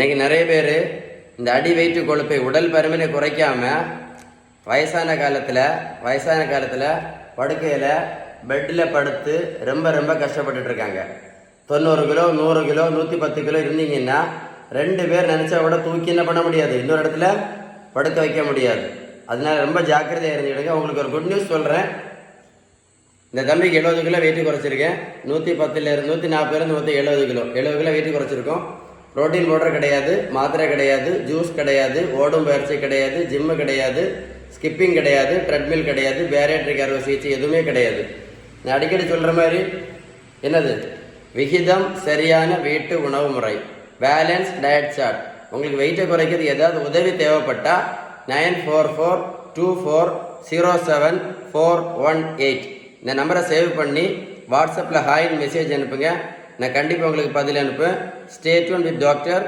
இன்னைக்கு நிறைய பேர் இந்த அடி வயிற்று கொழுப்பை உடல் பருமனை குறைக்காம வயசான காலத்தில் படுக்கையில் பெட்டில் படுத்து ரொம்ப கஷ்டப்பட்டுட்டு இருக்காங்க. 90 கிலோ 100 கிலோ 110 கிலோ இருந்தீங்கன்னா 2 பேர் நினச்சா கூட தூக்கி என்ன பண்ண முடியாது, இன்னொரு இடத்துல படுக்க வைக்க முடியாது. அதனால ரொம்ப ஜாக்கிரதையாக இருந்துக்கிடுங்க. உங்களுக்கு ஒரு குட் நியூஸ் சொல்கிறேன். இந்த தம்பிக்கு 70 கிலோ வெயிட்டு குறைச்சிருக்கேன். 110 140 170 கிலோ 70 கிலோ வெயிட்டு குறைச்சிருக்கோம். ப்ரோட்டீன் பவுடர் கிடையாது, மாத்திரை கிடையாது, ஜூஸ் கிடையாது, ஓடும் பயிற்சி கிடையாது, ஜிம்மு கிடையாது, ஸ்கிப்பிங் கிடையாது, ட்ரெட்மில் கிடையாது, பேரியாட்ரிக் அறுவை சிகிச்சை எதுவுமே கிடையாது. நான் அடிக்கடி சொல்கிற மாதிரி என்னது விகிதம் சரியான வீட்டு உணவு முறை, பேலன்ஸ் டயட் சார்ட். உங்களுக்கு வெயிட்டை குறைக்கிறது ஏதாவது உதவி தேவைப்பட்டால் 9442407418 இந்த நம்பரை சேவ் பண்ணி வாட்ஸ்அப்பில் ஹாய்னு மெசேஜ் அனுப்புங்க. நான் கண்டிப்பாக உங்களுக்கு பதில் அனுப்புவேன். Stay tune with doctor